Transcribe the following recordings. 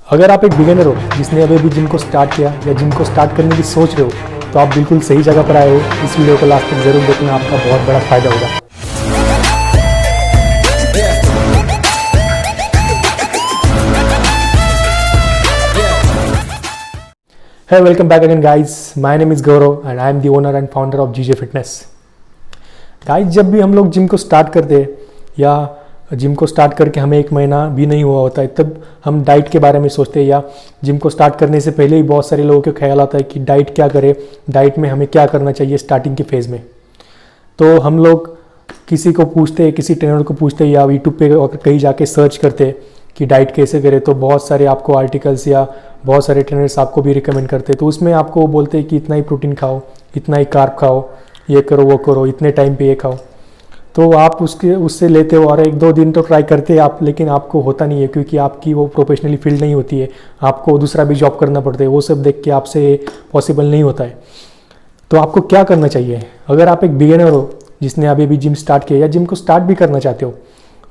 अगर आप एक बिगिनर हो जिसने अभी भी जिम को स्टार्ट किया या जिम को स्टार्ट करने की सोच रहे हो तो आप बिल्कुल सही जगह पर आए हो। इस वीडियो को लास्ट तक जरूर देखना, आपका बहुत बड़ा फायदा होगा। Hey, welcome back again guys. My name is Gaurav and I am the owner and founder of GJ Fitness. Guys, जब भी हम लोग जिम को स्टार्ट करते हैं या जिम को स्टार्ट करके हमें एक महीना भी नहीं हुआ होता है तब हम डाइट के बारे में सोचते हैं, या जिम को स्टार्ट करने से पहले ही बहुत सारे लोगों के ख्याल आता है कि डाइट क्या करें, डाइट में हमें क्या करना चाहिए स्टार्टिंग के फेज़ में। तो हम लोग किसी को पूछते हैं, किसी ट्रेनर को पूछते हैं या यूट्यूब पे कहीं जाके सर्च करते हैं कि डाइट कैसे करें। तो बहुत सारे आपको आर्टिकल्स या बहुत सारे ट्रेनर्स आपको भी रिकमेंड करते हैं। तो उसमें आपको वो बोलते हैं कि इतना ही प्रोटीन खाओ, इतना ही कार्ब खाओ, ये करो वो करो, इतने टाइम पे ये खाओ। तो आप उससे लेते हो और एक दो दिन तो ट्राई करते हैं आप, लेकिन आपको होता नहीं है क्योंकि आपकी वो प्रोफेशनली फील्ड नहीं होती है। आपको दूसरा भी जॉब करना पड़ता है, वो सब देख के आपसे पॉसिबल नहीं होता है। तो आपको क्या करना चाहिए? अगर आप एक बिगिनर हो जिसने अभी भी जिम स्टार्ट किया या जिम को स्टार्ट भी करना चाहते हो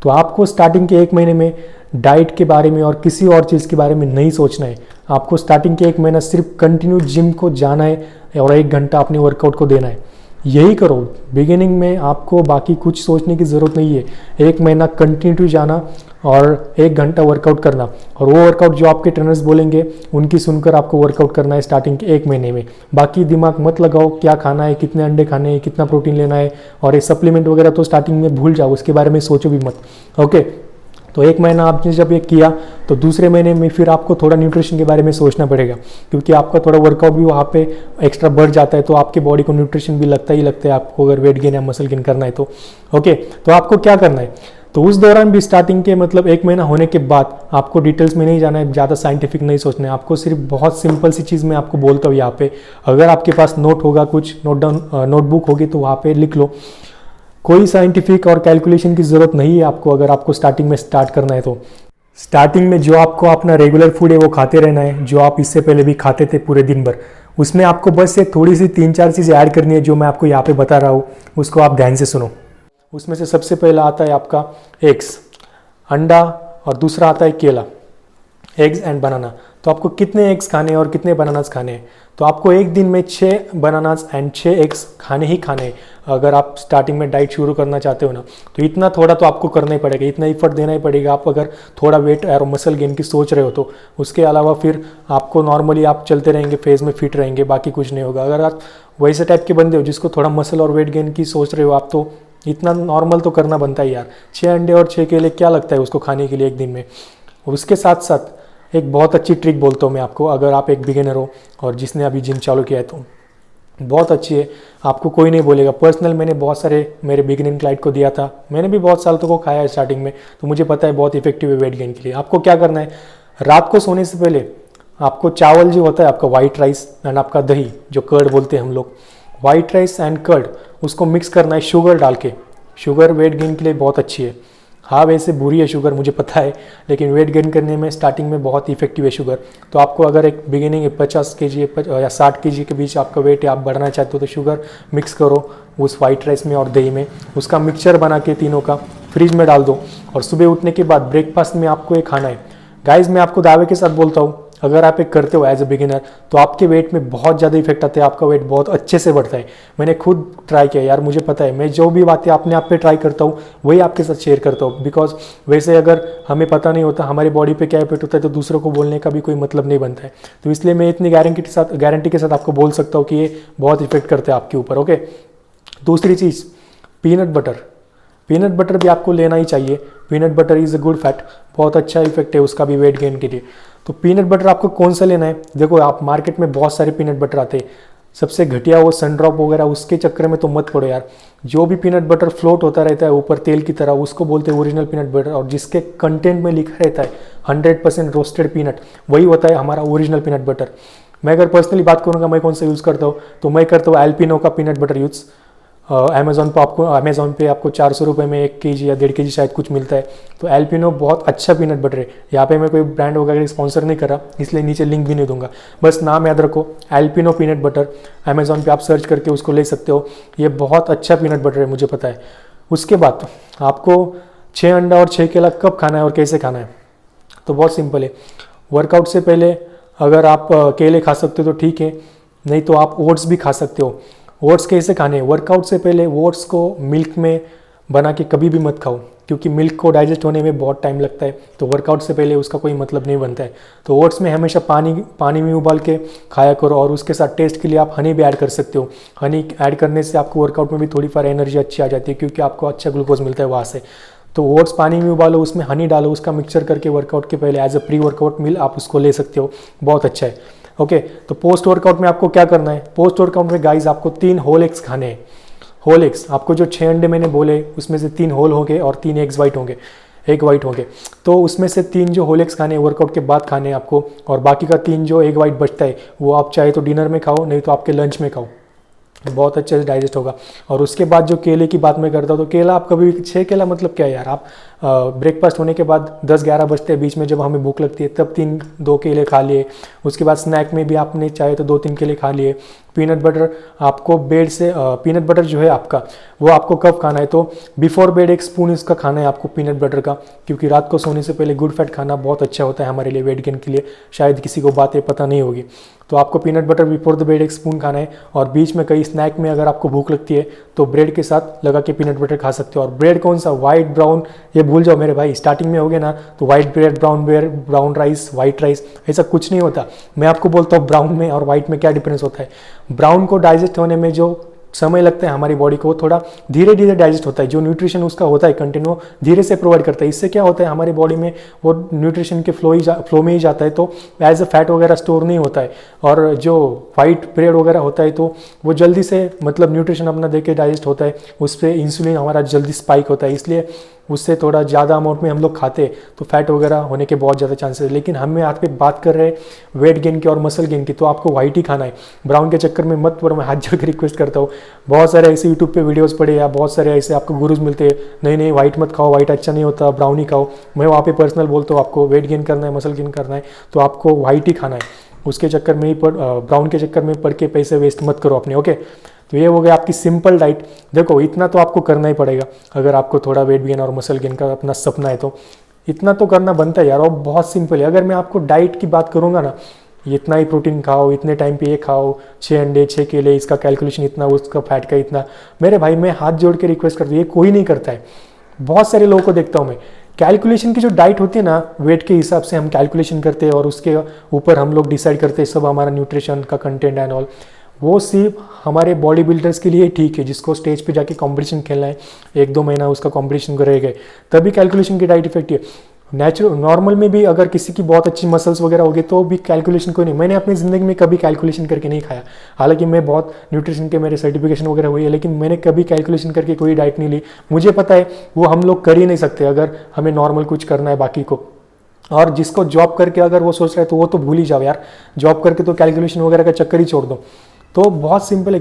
तो आपको स्टार्टिंग के एक महीने में डाइट के बारे में और किसी और चीज़ के बारे में नहीं सोचना है। आपको स्टार्टिंग के एक महीना सिर्फ कंटिन्यू जिम को जाना है और 1 घंटा अपने वर्कआउट को देना है। यही करो। बिगिनिंग में आपको बाकी कुछ सोचने की ज़रूरत नहीं है। 1 महीना कंटिन्यू जाना और 1 घंटा वर्कआउट करना, और वो वर्कआउट जो आपके ट्रेनर्स बोलेंगे उनकी सुनकर आपको वर्कआउट करना है स्टार्टिंग के 1 महीने में। बाकी दिमाग मत लगाओ क्या खाना है, कितने अंडे खाने हैं, कितना प्रोटीन लेना है, और ये सप्लीमेंट वगैरह तो स्टार्टिंग में भूल जाओ, उसके बारे में सोचो भी मत। ओके, तो 1 महीना आपने जब ये किया तो दूसरे महीने में फिर आपको थोड़ा न्यूट्रिशन के बारे में सोचना पड़ेगा, क्योंकि आपका थोड़ा वर्कआउट भी वहाँ पे एक्स्ट्रा बढ़ जाता है। तो आपके बॉडी को न्यूट्रिशन भी लगता है आपको, अगर वेट गेन या मसल गेन करना है तो। ओके, तो आपको क्या करना है? तो उस दौरान भी स्टार्टिंग के 1 महीना होने के बाद आपको डिटेल्स में नहीं जाना है, ज़्यादा साइंटिफिक नहीं सोचना है। आपको सिर्फ बहुत सिंपल सी चीज़ मैं आपको बोलता हूँ यहाँ पे। अगर आपके पास नोट होगा, कुछ नोटबुक होगी तो वहाँ पे लिख लो। कोई साइंटिफिक और कैलकुलेशन की ज़रूरत नहीं है आपको, अगर आपको स्टार्टिंग में स्टार्ट करना है तो। स्टार्टिंग में जो आपको अपना रेगुलर फूड है वो खाते रहना है, जो आप इससे पहले भी खाते थे पूरे दिन भर। उसमें आपको बस एक थोड़ी सी 3-4 चीज़ें ऐड करनी है जो मैं आपको यहाँ पे बता रहा हूँ, उसको आप ध्यान से सुनो। उसमें से सबसे पहला आता है आपका एग्स, अंडा, और दूसरा आता है केला। एग्स एंड बनाना। तो आपको कितने एग्स खाने हैं और कितने बनानास खाने हैं? तो आपको एक दिन में 6 बनानास एंड 6 एग्स खाने ही खाने हैं। अगर आप स्टार्टिंग में डाइट शुरू करना चाहते हो ना, तो इतना थोड़ा तो आपको करना ही पड़ेगा, इतना एफर्ट देना ही पड़ेगा। आप अगर थोड़ा वेट और मसल गेन की सोच रहे हो तो उसके अलावा फिर आपको नॉर्मली आप चलते रहेंगे, फेज में फिट रहेंगे, बाकी कुछ नहीं होगा। अगर आप वैसे टाइप के बंदे हो जिसको थोड़ा मसल और वेट गेन की सोच रहे हो आप, तो इतना नॉर्मल तो करना बनता है यार। 6 अंडे और 6 केले क्या लगता है उसको खाने के लिए एक दिन में। उसके साथ साथ एक बहुत अच्छी ट्रिक बोलता हूँ मैं आपको, अगर आप एक बिगिनर हो और जिसने अभी जिम चालू किया है तो बहुत अच्छी है, आपको कोई नहीं बोलेगा। पर्सनल मैंने बहुत सारे मेरे बिगिनिंग क्लाइंट को दिया था, मैंने भी बहुत साल तक को खाया है स्टार्टिंग में, तो मुझे पता है बहुत इफेक्टिव है वेट गेन के लिए। आपको क्या करना है, रात को सोने से पहले आपको चावल जो होता है आपका वाइट राइस एंड आपका दही जो कर्ड बोलते हैं हम लोग, वाइट राइस एंड कर्ड, उसको मिक्स करना है शुगर डाल के। शुगर वेट गेन के लिए बहुत अच्छी है। हाँ, वैसे बुरी है शुगर मुझे पता है, लेकिन वेट गेन करने में स्टार्टिंग में बहुत इफेक्टिव है शुगर। तो आपको अगर एक बिगिनिंग 50 kg या 60 kg के बीच आपका वेट है, आप बढ़ाना चाहते हो, तो शुगर मिक्स करो उस वाइट राइस में और दही में, उसका मिक्सचर बना के तीनों का फ्रिज में डाल दो, और सुबह उठने के बाद ब्रेकफास्ट में आपको ये खाना है। गाइज, मैं आपको दावे के साथ बोलता हूँ, अगर आप एक करते हो एज ए बिगिनर तो आपके वेट में बहुत ज़्यादा इफेक्ट आता है, आपका वेट बहुत अच्छे से बढ़ता है। मैंने खुद ट्राई किया यार, मुझे पता है। मैं जो भी बातें अपने आप पे ट्राई करता हूँ वही आपके साथ शेयर करता हूँ, बिकॉज वैसे अगर हमें पता नहीं होता हमारी बॉडी पे क्या इफेक्ट होता है तो दूसरों को बोलने का भी कोई मतलब नहीं बनता है। तो इसलिए मैं इतनी गारंटी के साथ आपको बोल सकता हूँ कि ये बहुत इफेक्ट करते हैं आपके ऊपर। ओके, दूसरी चीज़ पीनट बटर। पीनट बटर भी आपको लेना ही चाहिए। Peanut butter is a good fat, बहुत अच्छा इफेक्ट है उसका भी वेट गेन के लिए। तो पीनट बटर आपको कौन सा लेना है? देखो, आप मार्केट में बहुत सारे पीनट बटर आते हैं, सबसे घटिया वो सनड्रॉप वगैरह, उसके चक्कर में तो मत पड़ो यार। जो भी पीनट बटर फ्लोट होता रहता है ऊपर तेल की तरह, उसको बोलते हैं ओरिजिनल पीनट बटर, और जिसके कंटेंट में लिखा रहता है 100% रोस्टेड पीनट, वही होता है हमारा ओरिजिनल पीनट बटर। मैं अगर पर्सनली बात करूँगा मैं कौन सा यूज़ करता हूँ, तो मैं करता हूँ एल्पिनो का पीनट बटर यूज़। अमेज़ॉन पे आपको 400 रुपये में 1 kg या 1.5 kg शायद कुछ मिलता है। तो एल्पिनो बहुत अच्छा पीनट बटर है। यहाँ पे मैं कोई ब्रांड वगैरह स्पॉन्सर नहीं कर रहा, इसलिए नीचे लिंक भी नहीं दूंगा, बस नाम याद रखो, एल्पिनो पीनट बटर। अमेज़ॉन पे आप सर्च करके उसको ले सकते हो, ये बहुत अच्छा पीनट बटर है, मुझे पता है। उसके बाद आपको 6 अंडा और 6 केला कब खाना है और कैसे खाना है? तो बहुत सिंपल है। वर्कआउट से पहले अगर आप केले खा सकते हो तो ठीक है, नहीं तो आप ओट्स भी खा सकते हो। ओट्स कैसे खाने हैं? वर्कआउट से पहले ओट्स को मिल्क में बना के कभी भी मत खाओ, क्योंकि मिल्क को डाइजेस्ट होने में बहुत टाइम लगता है, तो वर्कआउट से पहले उसका कोई मतलब नहीं बनता है। तो ओट्स में हमेशा पानी में उबाल के खाया करो, और उसके साथ टेस्ट के लिए आप हनी भी ऐड कर सकते हो। हनी ऐड करने से आपको वर्कआउट में भी थोड़ी फार एनर्जी अच्छी आ जाती है, क्योंकि आपको अच्छा ग्लूकोज मिलता है वहाँ से। तो ओट्स पानी में उबालो, उसमें हनी डालो, उसका मिक्सचर करके वर्कआउट के पहले as a pre workout meal आप उसको ले सकते हो, बहुत अच्छा है। ओके, तो पोस्ट वर्कआउट में आपको क्या करना है? पोस्ट वर्कआउट में गाइज आपको 3 होल एग्स खाने हैं। होल एग्स, आपको जो 6 अंडे मैंने बोले उसमें से 3 होल होंगे और 3 एग्स वाइट होंगे, एग वाइट होंगे। तो उसमें से 3 जो होल एग्स खाने वर्कआउट के बाद खाने हैं आपको, और बाकी का 3 जो एग वाइट बचता है वो आप चाहे तो डिनर में खाओ, नहीं तो आपके लंच में खाओ, बहुत अच्छे से डाइजेस्ट होगा। और उसके बाद जो केले की बात मैं करता हूँ, तो केला आप कभी 6 केला मतलब क्या है यार, आप ब्रेकफास्ट होने के बाद 10-11 बजते हैं, बीच में जब हमें भूख लगती है तब 3-2 केले खा लिए। उसके बाद स्नैक में भी आपने चाहे तो 2-3 केले खा लिए। पीनट बटर आपको बेड से पीनट बटर जो है आपका, वो आपको कब खाना है? तो बिफोर बेड 1 स्पून इसका खाना है आपको पीनट बटर का, क्योंकि रात को सोने से पहले गुड फैट खाना बहुत अच्छा होता है हमारे लिए, वेट गेन के लिए। शायद किसी को बातें पता नहीं होगी, तो आपको peanut butter before the bed 1 spoon खाना है। और बीच में कई स्नैक में अगर आपको भूख लगती है तो ब्रेड के साथ लगा के पीनट बटर खा सकते हो। और ब्रेड कौन सा? वाइट, ब्राउन, ये भूल जाओ मेरे भाई, स्टार्टिंग में हो गए ना तो white bread, brown rice, white rice, ऐसा कुछ नहीं होता। मैं आपको बोलता हूँ ब्राउन में और वाइट में क्या डिफरेंस होता है। ब्राउन को डाइजेस्ट होने में जो समय लगता है हमारी बॉडी को, थोड़ा धीरे धीरे डाइजेस्ट होता है, जो न्यूट्रिशन उसका होता है कंटेंट वो धीरे से प्रोवाइड करता है। इससे क्या होता है हमारी बॉडी में वो न्यूट्रिशन के फ्लो में ही जाता है, तो एज अ फैट वगैरह स्टोर नहीं होता है। और जो वाइट ब्रेड वगैरह होता है तो वो जल्दी से मतलब न्यूट्रिशन अपना दे के डाइजेस्ट होता है, उस पर इंसुलिन हमारा जल्दी स्पाइक होता है, इसलिए उससे थोड़ा ज़्यादा अमाउंट में हम लोग खाते तो फैट वगैरह होने के बहुत ज़्यादा चांसेस है। लेकिन हम आज पे बात कर रहे हैं वेट गेन की और मसल गेन की, तो आपको वाइट ही खाना है। ब्राउन के चक्कर में मत पड़ो, मैं हाथ जोड़ के रिक्वेस्ट करता हूँ। बहुत सारे ऐसे यूट्यूब पे वीडियोस पड़े या बहुत सारे ऐसे आपको गुरुज मिलते हैं, नहीं नहीं वाइट मत खाओ, वाइट अच्छा नहीं होता, ब्राउन ही खाओ। मैं वहाँ पे पर्सनल बोलता हूँ आपको वेट गेन करना है, मसल गेन करना है तो आपको वाइट ही खाना है, उसके चक्कर में ही ब्राउन के चक्कर में पड़ के पैसे वेस्ट मत करो अपने। ओके, तो ये हो गया आपकी सिंपल डाइट। देखो इतना तो आपको करना ही पड़ेगा अगर आपको थोड़ा वेट गेन और मसल गेन का अपना सपना है, तो इतना तो करना बनता है यार, और बहुत सिंपल है। अगर मैं आपको डाइट की बात करूँगा ना, इतना ही प्रोटीन खाओ, इतने टाइम पे ये खाओ, 6 अंडे 6 केले, इसका कैलकुलेशन इतना, उसका फैट का इतना, मेरे भाई मैं हाथ जोड़ के रिक्वेस्ट करता हूँ, ये कोई नहीं करता है। बहुत सारे लोगों को देखता हूँ मैं, कैलकुलेशन की जो डाइट होती है ना, वेट के हिसाब से हम कैलकुलेशन करते हैं और उसके ऊपर हम लोग डिसाइड करते हैं सब हमारा न्यूट्रिशन का कंटेंट एंड ऑल। वो सिर्फ हमारे बॉडी बिल्डर्स के लिए ठीक है, जिसको स्टेज पे जाके कंपटीशन खेलना है, 1-2 महीना उसका कंपटीशन करेगा, तभी कैलकुलेशन की डाइट इफेक्ट है। नॉर्मल में भी अगर किसी की बहुत अच्छी मसल्स वगैरह होगी तो भी कैलकुलेशन कोई नहीं। मैंने अपनी ज़िंदगी में कभी कैलकुलेशन करके नहीं खाया, हालांकि मैं बहुत न्यूट्रिशन के मेरे सर्टिफिकेशन वगैरह हुई है, लेकिन मैंने कभी कैलकुलेशन करके कोई डाइट नहीं ली। मुझे पता है वो हम लोग कर ही नहीं सकते अगर हमें नॉर्मल कुछ करना है बाकी को। और जिसको जॉब करके अगर वो सोच रहा है तो वो तो भूल ही जाओ यार, जॉब करके तो कैलकुलेशन वगैरह का चक्कर ही छोड़ दो। तो बहुत सिंपल है,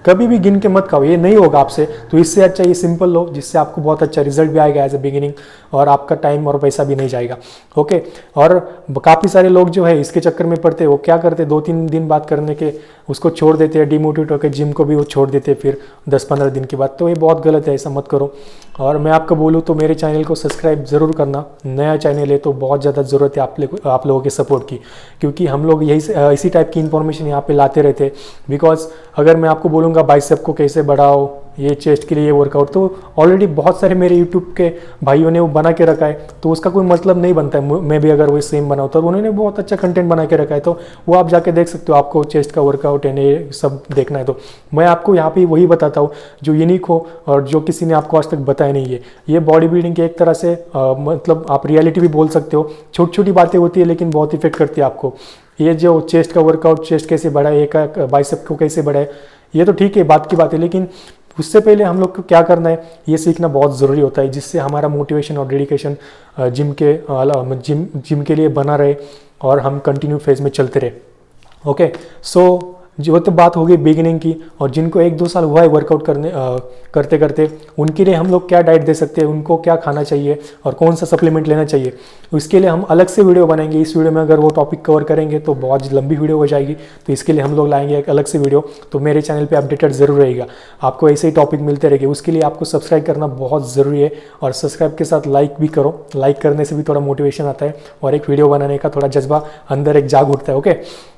कभी भी गिन के मत खाओ, ये नहीं होगा आपसे। तो इससे अच्छा ये सिंपल लो, जिससे आपको बहुत अच्छा रिजल्ट भी आएगा एज ए बिगिनिंग, और आपका टाइम और पैसा भी नहीं जाएगा। ओके, और काफ़ी सारे लोग जो है इसके चक्कर में पड़ते हैं, वो क्या करते हैं 2-3 दिन बाद करने के उसको छोड़ देते हैं, डिमोटिवेट होकर जिम को भी वो छोड़ देते हैं फिर 10-15 दिन के बाद। तो ये बहुत गलत है, ऐसा मत करो। और मैं आपको बोलूँ तो मेरे चैनल को सब्सक्राइब ज़रूर करना, नया चैनल है तो बहुत ज़्यादा ज़रूरत है आप लोगों के सपोर्ट की, क्योंकि हम लोग यही इसी टाइप की इन्फॉर्मेशन यहाँ पे लाते रहते हैं। बिकॉज अगर मैं आपको बोलूँगा बाइसेप को कैसे बढ़ाओ, ये चेस्ट के लिए ये वर्कआउट, तो ऑलरेडी बहुत सारे मेरे यूट्यूब के भाइयों ने वो बना के रखा है, तो उसका कोई मतलब नहीं बनता है मैं भी अगर वो सेम बनाऊँ, तो उन्होंने बहुत अच्छा कंटेंट बना के रखा है, तो वो आप जाके देख सकते हो। आपको चेस्ट का वर्कआउट है ये सब देखना है तो मैं आपको यहाँ पे वही बताता हूँ जो यूनिक हो और जो किसी ने आपको आज तक बताया नहीं है। ये बॉडी बिल्डिंग की एक तरह से मतलब आप रियलिटी भी बोल सकते हो। छोटी छोटी बातें होती है लेकिन बहुत इफेक्ट करती है आपको। ये जो चेस्ट का वर्कआउट, चेस्ट कैसे बढ़ाए, एक बाइसेप को कैसे बढ़ाए, ये तो ठीक है बात की बात है, लेकिन उससे पहले हम लोग को क्या करना है ये सीखना बहुत ज़रूरी होता है, जिससे हमारा मोटिवेशन और डेडिकेशन जिम के लिए बना रहे और हम कंटिन्यू फेज में चलते रहे। ओके, सो जो तो बात हो गई बिगिनिंग की, और जिनको 1-2 साल हुआ है वर्कआउट करते करते, उनके लिए हम लोग क्या डाइट दे सकते हैं, उनको क्या खाना चाहिए और कौन सा सप्लीमेंट लेना चाहिए, इसके लिए हम अलग से वीडियो बनाएंगे। इस वीडियो में अगर वो टॉपिक कवर करेंगे तो बहुत लंबी वीडियो हो जाएगी, तो इसके लिए हम लोग लाएंगे एक अलग से वीडियो। तो मेरे चैनल पे अपडेटेड ज़रूर रहेगा, आपको ऐसे ही टॉपिक मिलते रहेंगे। उसके लिए आपको सब्सक्राइब करना बहुत ज़रूरी है, और सब्सक्राइब के साथ लाइक भी करो। लाइक करने से भी थोड़ा मोटिवेशन आता है और एक वीडियो बनाने का थोड़ा जज्बा अंदर एक जाग उठता है। ओके,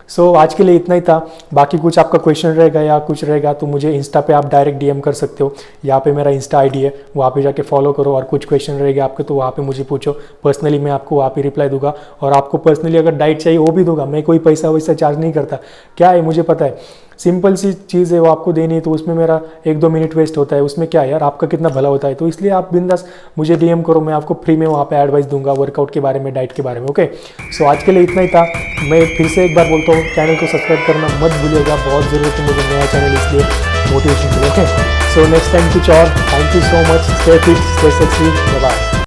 सो आज के लिए इतना ही था। बाकी कुछ आपका क्वेश्चन रहेगा या कुछ रहेगा तो मुझे इंस्टा पे आप डायरेक्ट डीएम कर सकते हो, यहाँ पे मेरा इंस्टा आईडी है, वहाँ पे जाके फॉलो करो। और कुछ क्वेश्चन रहेगा आपके तो वहाँ पे मुझे पूछो, पर्सनली मैं आपको वहाँ पे रिप्लाई दूंगा। और आपको पर्सनली अगर डाइट चाहिए वो भी दूंगा, मैं कोई पैसा वैसा चार्ज नहीं करता। क्या है मुझे पता है, सिंपल सी चीज़ है वो आपको देनी है, तो उसमें मेरा 1-2 मिनट वेस्ट होता है, उसमें क्या है यार, आपका कितना भला होता है। तो इसलिए आप बिंदास मुझे डीएम करो, मैं आपको फ्री में वहाँ पे एडवाइस दूंगा वर्कआउट के बारे में, डाइट के बारे में। ओके, सो आज के लिए इतना ही था। मैं फिर से एक बार बोलता हूँ, चैनल को सब्सक्राइब करना मत भूलिएगा, बहुत ज़रूरत है मुझे नया चैनल, इसलिए मोटिवेशन के लिए। ओके, सो नेक्स्ट टाइम कुछ और। Thank you so much, stay fit, stay sexy, bye bye.